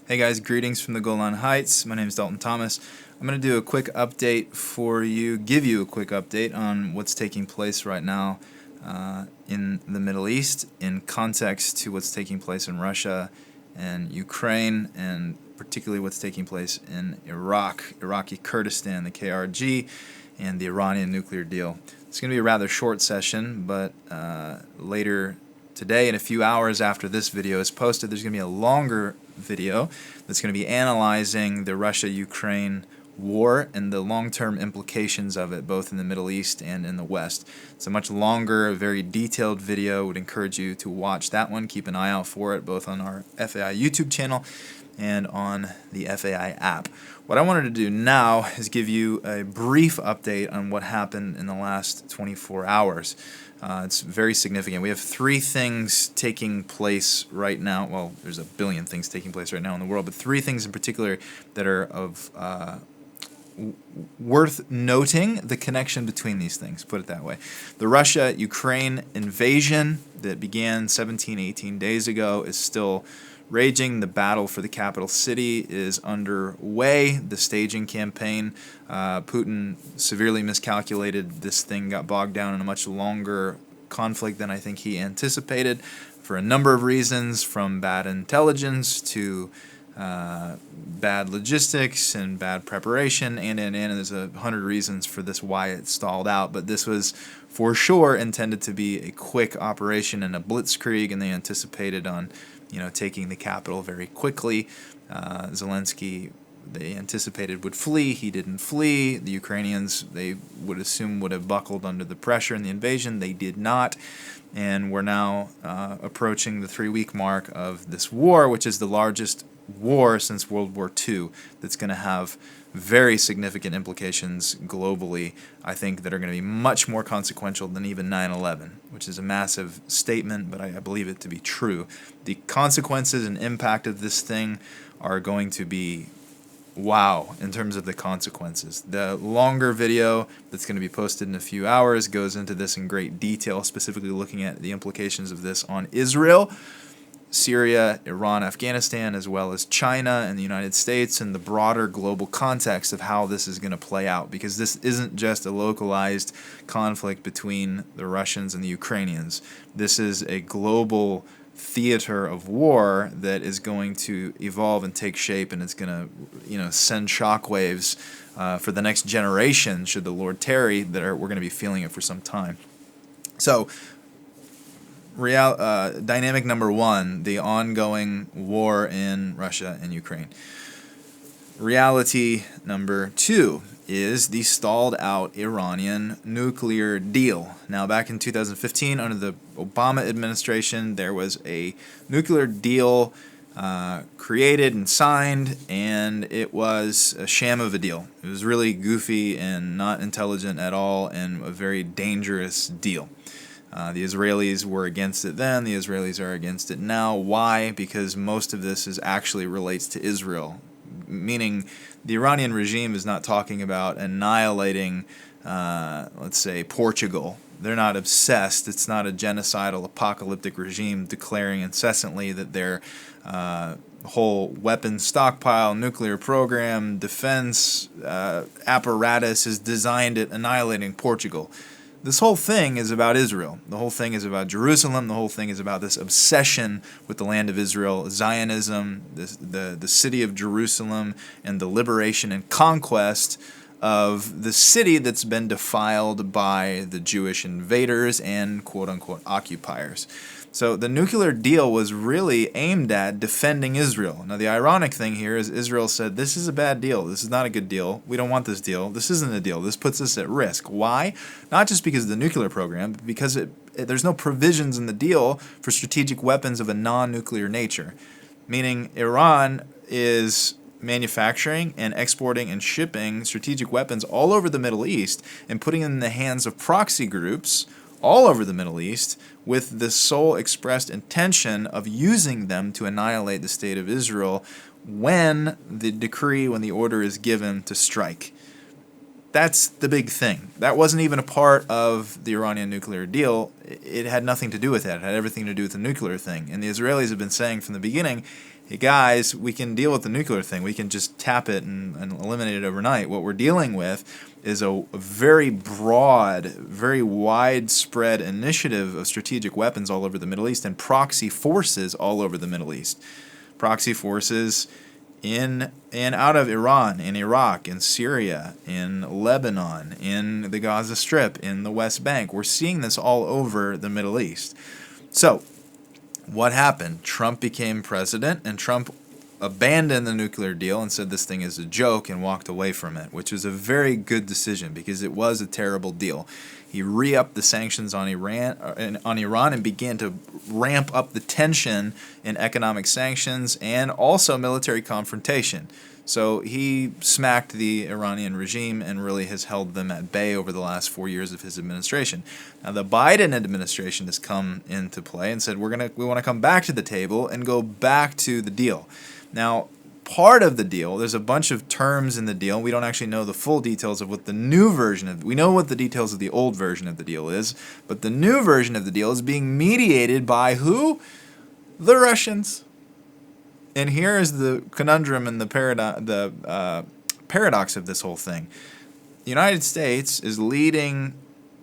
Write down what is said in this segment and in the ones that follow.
Hey guys, greetings from the Golan Heights. My name is Dalton Thomas. I'm going to do a quick update for you, give you a quick update on what's taking place right now in the Middle East in context to what's taking place in Russia and Ukraine, and particularly what's taking place in Iraqi Kurdistan, the KRG, and the Iranian nuclear deal. It's going to be a rather short session, but later today, in a few hours after this video is posted, there's going to be a longer video that's going to be analyzing the Russia-Ukraine war and the long-term implications of it, both in the Middle East and in the West. It's a much longer, very detailed video. I would encourage you to watch that one. Keep an eye out for it, both on our FAI YouTube channel and on the FAI app. What I wanted to do now is give you a brief update on what happened in the last 24 hours. It's very significant. We have three things taking place right now. Well, there's a billion things taking place right now in the world, but three things in particular that are of worth noting the connection between these things, put it that way. The Russia-Ukraine invasion that began 17, 18 days ago is still raging. The battle for the capital city is underway. The staging campaign, Putin severely miscalculated. This thing got bogged down in a much longer conflict than I think he anticipated for a number of reasons, from bad intelligence to bad logistics and bad preparation, and there's 100 reasons for this why it stalled out. But this was for sure intended to be a quick operation and a blitzkrieg, and they anticipated on taking the capital very quickly. Zelensky, they anticipated, would flee. He didn't flee. The Ukrainians, they would assume, would have buckled under the pressure in the invasion. They did not. And we're now approaching the 3-week mark of this war, which is the largest war since World War II, that's going to have very significant implications globally, I think, that are going to be much more consequential than even 9/11, which is a massive statement, but I believe it to be true. The consequences and impact of this thing are going to be wow in terms of the consequences. The longer video that's going to be posted in a few hours goes into this in great detail, specifically looking at the implications of this on Israel, Syria, Iran, Afghanistan, as well as China and the United States, and the broader global context of how this is going to play out, because this isn't just a localized conflict between the Russians and the Ukrainians. This is a global theater of war that is going to evolve and take shape, and it's going to send shockwaves for the next generation, should the Lord tarry, that we're going to be feeling it for some time. So dynamic number one, the ongoing war in Russia and Ukraine. Reality number two is the stalled out Iranian nuclear deal. Now, back in 2015, under the Obama administration, there was a nuclear deal created and signed, and it was a sham of a deal. It was really goofy and not intelligent at all, and a very dangerous deal. The Israelis were against it then. The Israelis are against it now. Why? Because most of this actually relates to Israel, meaning the Iranian regime is not talking about annihilating, let's say, Portugal. They're not obsessed. It's not a genocidal, apocalyptic regime declaring incessantly that their whole weapons stockpile, nuclear program, defense apparatus is designed at annihilating Portugal. This whole thing is about Israel. The whole thing is about Jerusalem. The whole thing is about this obsession with the land of Israel, Zionism, the city of Jerusalem, and the liberation and conquest of the city that's been defiled by the Jewish invaders and quote-unquote occupiers. So the nuclear deal was really aimed at defending Israel. Now, the ironic thing here is Israel said, this is a bad deal. This is not a good deal. We don't want this deal. This isn't a deal. This puts us at risk. Why? Not just because of the nuclear program, but because there's no provisions in the deal for strategic weapons of a non-nuclear nature, meaning Iran is manufacturing and exporting and shipping strategic weapons all over the Middle East and putting them in the hands of proxy groups all over the Middle East with the sole expressed intention of using them to annihilate the state of Israel when the order is given to strike. That's the big thing. That wasn't even a part of the Iranian nuclear deal. It had nothing to do with that. It had everything to do with the nuclear thing. And the Israelis have been saying from the beginning, hey guys, we can deal with the nuclear thing. We can just tap it and eliminate it overnight. What we're dealing with is a very broad, very widespread initiative of strategic weapons all over the Middle East and proxy forces all over the Middle East. Proxy forces in and out of Iran, in Iraq, in Syria, in Lebanon, in the Gaza Strip, in the West Bank. We're seeing this all over the Middle East. So, what happened? Trump became president, and Trump abandoned the nuclear deal and said this thing is a joke and walked away from it, which was a very good decision because it was a terrible deal. He re-upped the sanctions on Iran and began to ramp up the tension in economic sanctions and also military confrontation. So he smacked the Iranian regime and really has held them at bay over the last 4 years of his administration. Now the Biden administration has come into play and said we want to come back to the table and go back to the deal. Now, part of the deal, there's a bunch of terms in the deal. We don't actually know the full details of what the new version of, we know what the details of the old version of the deal is, but the new version of the deal is being mediated by who? The Russians. And here is the conundrum and the paradox of this whole thing. The United States is leading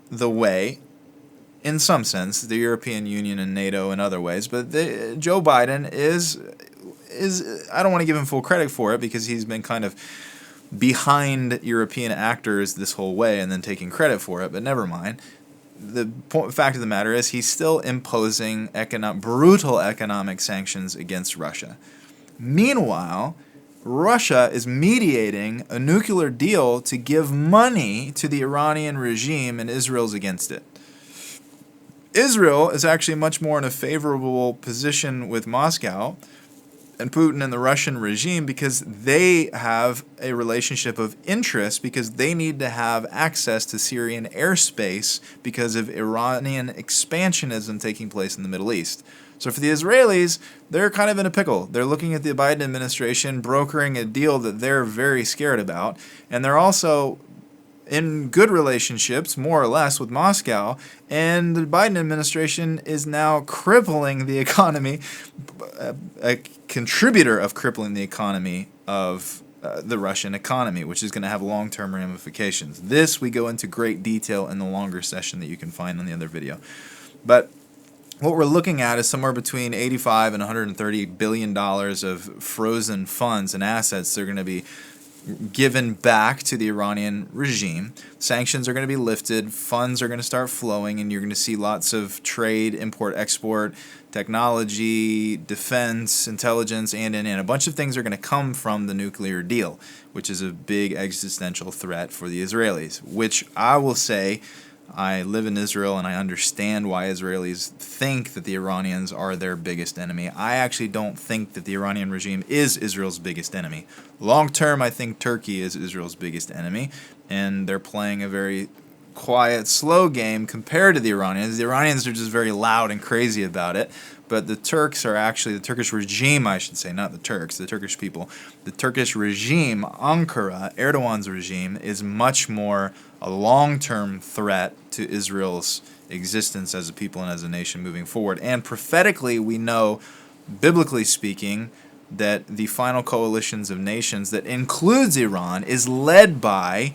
the way, in some sense, the European Union and NATO in other ways, but Joe Biden is I don't want to give him full credit for it because he's been kind of behind European actors this whole way and then taking credit for it, but never mind. The fact of the matter is he's still imposing brutal economic sanctions against Russia. Meanwhile, Russia is mediating a nuclear deal to give money to the Iranian regime, and Israel's against it. Israel is actually much more in a favorable position with Moscow and Putin and the Russian regime because they have a relationship of interest because they need to have access to Syrian airspace because of Iranian expansionism taking place in the Middle East. So for the Israelis, they're kind of in a pickle. They're looking at the Biden administration brokering a deal that they're very scared about, and they're also in good relationships, more or less, with Moscow, and the Biden administration is now crippling the economy, a contributor of crippling the economy of the Russian economy, which is going to have long-term ramifications. This we go into great detail in the longer session that you can find on the other video. But what we're looking at is somewhere between $85 and $130 billion of frozen funds and assets that are going to be given back to the Iranian regime. Sanctions are going to be lifted, funds are going to start flowing, and you're going to see lots of trade, import, export, technology, defense, intelligence, and a bunch of things are going to come from the nuclear deal, which is a big existential threat for the Israelis, which I will say, I live in Israel and I understand why Israelis think that the Iranians are their biggest enemy. I actually don't think that the Iranian regime is Israel's biggest enemy. Long term, I think Turkey is Israel's biggest enemy, and they're playing a very quiet, slow game compared to the Iranians. The Iranians are just very loud and crazy about it, but the Turks are actually, the Turkish regime, I should say, not the Turks, the Turkish people. The Turkish regime, Ankara, Erdogan's regime, is much more a long-term threat to Israel's existence as a people and as a nation moving forward. And prophetically, we know, biblically speaking, that the final coalitions of nations that includes Iran is led by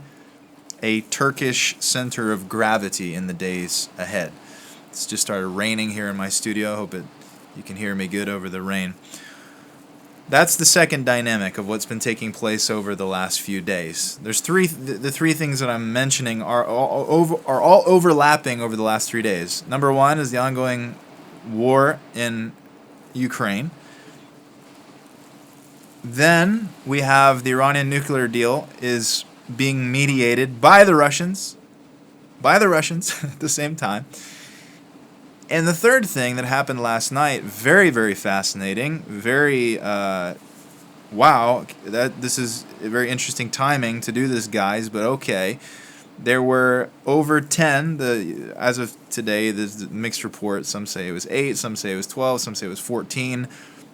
a Turkish center of gravity in the days ahead. It's just started raining here in my studio. I hope you can hear me good over the rain. That's the second dynamic of what's been taking place over the last few days. There's the three things that I'm mentioning are all overlapping over the last 3 days. Number one is the ongoing war in Ukraine. Then we have the Iranian nuclear deal is being mediated by the Russians at the same time. And the third thing that happened last night, very, very fascinating, very, wow, this is a very interesting timing to do this, guys, but okay. There were over 10, as of today, there's mixed reports. Some say it was 8, some say it was 12, some say it was 14.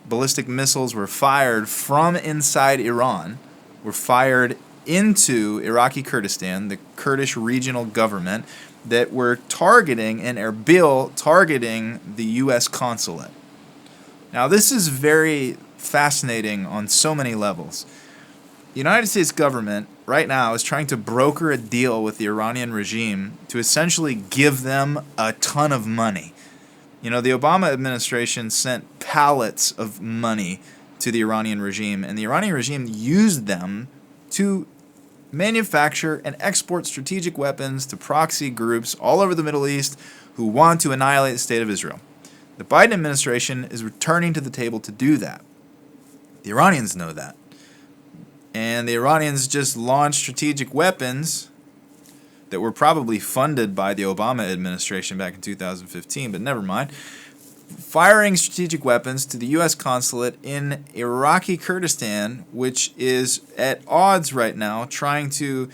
Ballistic missiles were fired from inside Iran, were fired into Iraqi Kurdistan, the Kurdish regional government, that were targeting in Erbil, targeting the U.S. consulate. Now, this is very fascinating on so many levels. The United States government right now is trying to broker a deal with the Iranian regime to essentially give them a ton of money. You know, the Obama administration sent pallets of money to the Iranian regime, and the Iranian regime used them to manufacture and export strategic weapons to proxy groups all over the Middle East who want to annihilate the state of Israel. The Biden administration is returning to the table to do that. The Iranians know that. And the Iranians just launched strategic weapons that were probably funded by the Obama administration back in 2015, but never mind. Firing strategic weapons to the U.S. consulate in Iraqi Kurdistan, which is at odds right now, trying to,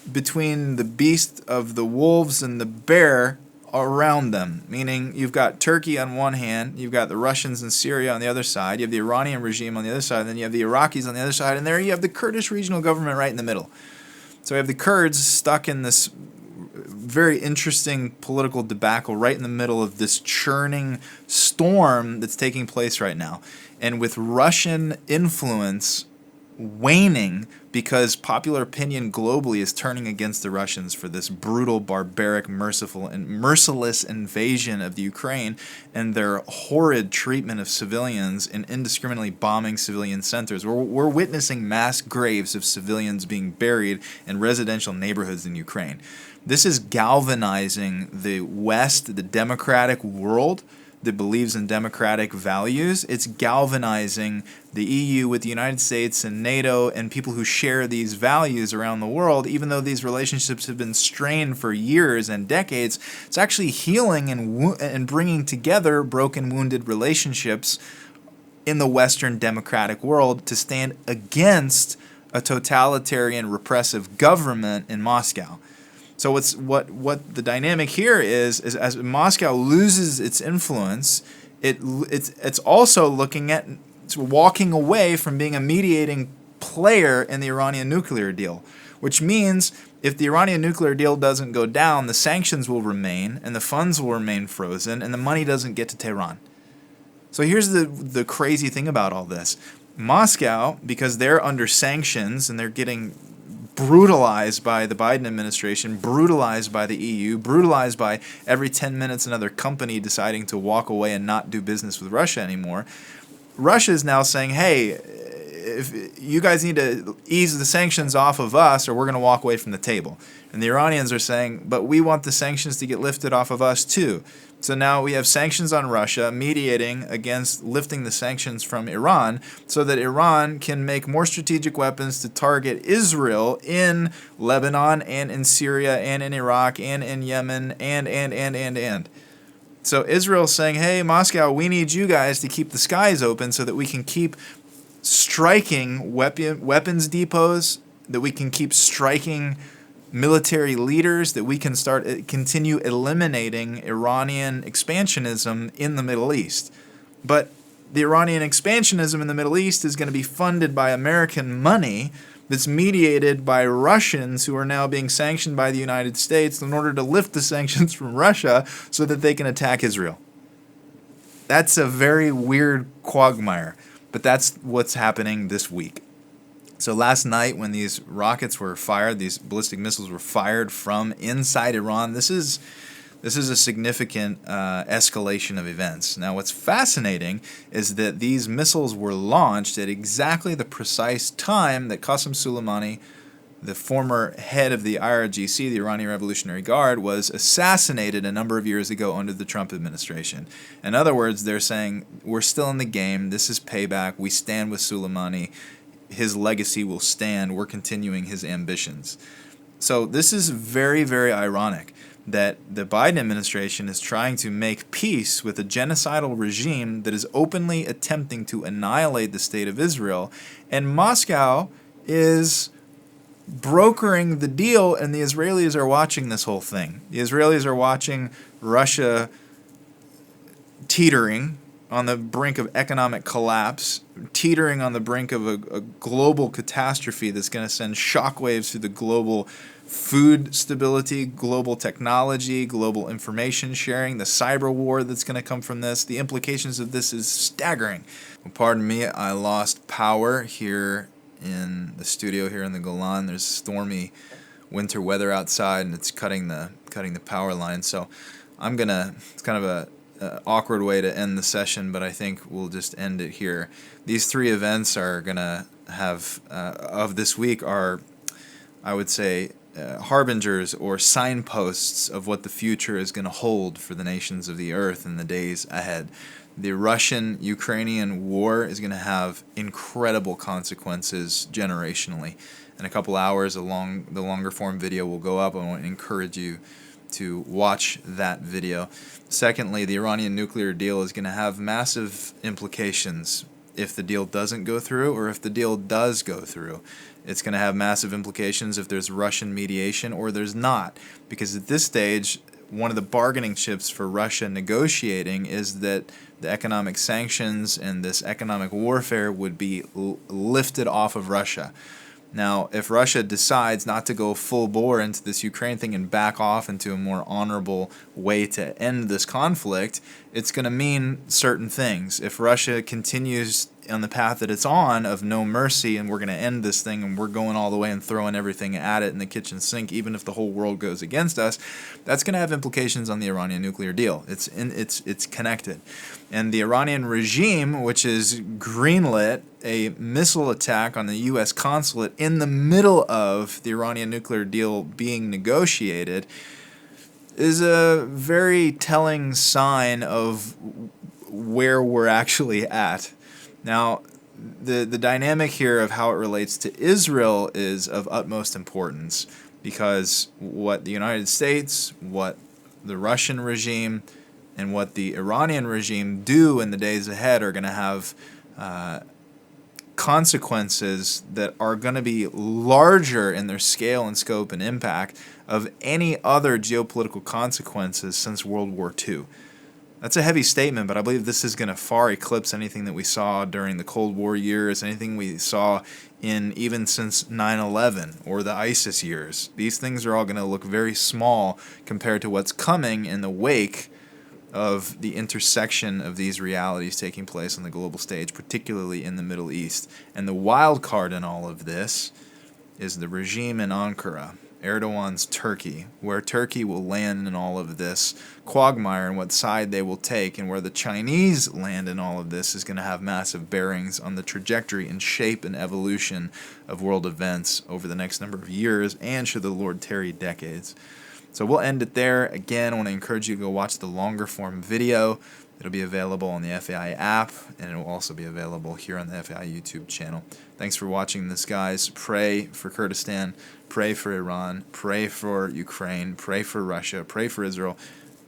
between the beast of the wolves and the bear around them. Meaning you've got Turkey on one hand, you've got the Russians in Syria on the other side, you have the Iranian regime on the other side, and then you have the Iraqis on the other side, and there you have the Kurdish regional government right in the middle. So we have the Kurds stuck in this very interesting political debacle right in the middle of this churning storm that's taking place right now. And with Russian influence waning because popular opinion globally is turning against the Russians for this brutal, barbaric, merciful, and merciless invasion of the Ukraine and their horrid treatment of civilians and indiscriminately bombing civilian centers. We're witnessing mass graves of civilians being buried in residential neighborhoods in Ukraine. This is galvanizing the West, the democratic world that believes in democratic values. It's galvanizing the EU with the United States and NATO and people who share these values around the world. Even though these relationships have been strained for years and decades, it's actually healing and bringing together broken, wounded relationships in the Western democratic world to stand against a totalitarian, repressive government in Moscow. So what the dynamic here is as Moscow loses its influence, it's also looking at walking away from being a mediating player in the Iranian nuclear deal, which means if the Iranian nuclear deal doesn't go down, the sanctions will remain and the funds will remain frozen and the money doesn't get to Tehran. So here's the crazy thing about all this. Moscow, because they're under sanctions and they're getting brutalized by the Biden administration, brutalized by the EU, brutalized by every 10 minutes another company deciding to walk away and not do business with Russia anymore. Russia is now saying, hey, if you guys need to ease the sanctions off of us or we're going to walk away from the table. And the Iranians are saying, but we want the sanctions to get lifted off of us too. So now we have sanctions on Russia mediating against lifting the sanctions from Iran so that Iran can make more strategic weapons to target Israel in Lebanon and in Syria and in Iraq and in Yemen and. So Israel's saying, hey, Moscow, we need you guys to keep the skies open so that we can keep striking weapons depots, that we can keep striking military leaders, that we can continue eliminating Iranian expansionism in the Middle East. But the Iranian expansionism in the Middle East is going to be funded by American money that's mediated by Russians who are now being sanctioned by the United States in order to lift the sanctions from Russia so that they can attack Israel. That's a very weird quagmire, but that's what's happening this week. So last night when these rockets were fired, these ballistic missiles were fired from inside Iran, this is a significant escalation of events. Now what's fascinating is that these missiles were launched at exactly the precise time that Qasem Soleimani, the former head of the IRGC, the Iranian Revolutionary Guard, was assassinated a number of years ago under the Trump administration. In other words, they're saying, we're still in the game, this is payback, we stand with Soleimani, his legacy will stand, we're continuing his ambitions. So this is very, very ironic that the Biden administration is trying to make peace with a genocidal regime that is openly attempting to annihilate the state of Israel, and Moscow is brokering the deal, and the Israelis are watching this whole thing. The Israelis are watching Russia teetering on the brink of economic collapse, teetering on the brink of a global catastrophe that's going to send shockwaves through the global food stability, global technology, global information sharing, the cyber war that's going to come from this. The implications of this is staggering. Well, pardon me, I lost power here in the studio here in the Golan. There's stormy winter weather outside, and it's cutting the power line. So I'm gonna. It's kind of a awkward way to end the session, but I think we'll just end it here. These three events are gonna have of this week are, I would say, harbingers or signposts of what the future is going to hold for the nations of the earth in the days ahead. The Russian-Ukrainian war is going to have incredible consequences generationally. In a couple hours, the longer form video will go up. I want to encourage you to watch that video. Secondly, the Iranian nuclear deal is going to have massive implications if the deal doesn't go through or if the deal does go through. It's going to have massive implications if there's Russian mediation or there's not. Because at this stage, one of the bargaining chips for Russia negotiating is that the economic sanctions and this economic warfare would be lifted off of Russia. Now, if Russia decides not to go full bore into this Ukraine thing and back off into a more honorable way to end this conflict, it's going to mean certain things. If Russia continues on the path that it's on of no mercy and we're going to end this thing and we're going all the way and throwing everything at it in the kitchen sink, even if the whole world goes against us, that's going to have implications on the Iranian nuclear deal. It's connected. And the Iranian regime, which is greenlit a missile attack on the U.S. consulate in the middle of the Iranian nuclear deal being negotiated, is a very telling sign of where we're actually at. Now, the dynamic here of how it relates to Israel is of utmost importance because what the United States, what the Russian regime, and what the Iranian regime do in the days ahead are going to have consequences that are going to be larger in their scale and scope and impact of any other geopolitical consequences since World War II. That's a heavy statement, but I believe this is going to far eclipse anything that we saw during the Cold War years, anything we saw in even since 9/11 or the ISIS years. These things are all going to look very small compared to what's coming in the wake of the intersection of these realities taking place on the global stage, particularly in the Middle East. And the wild card in all of this is the regime in Ankara, Erdogan's Turkey, where Turkey will land in all of this quagmire and what side they will take, and where the Chinese land in all of this is going to have massive bearings on the trajectory and shape and evolution of world events over the next number of years and, should the Lord tarry, decades. So we'll end it there. Again, I want to encourage you to go watch the longer form video. It'll be available on the FAI app, and it will also be available here on the FAI YouTube channel. Thanks for watching this, guys. Pray for Kurdistan, pray for Iran, pray for Ukraine, pray for Russia, pray for Israel,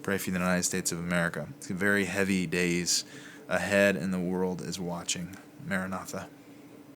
pray for the United States of America. It's very heavy days ahead, and the world is watching. Maranatha.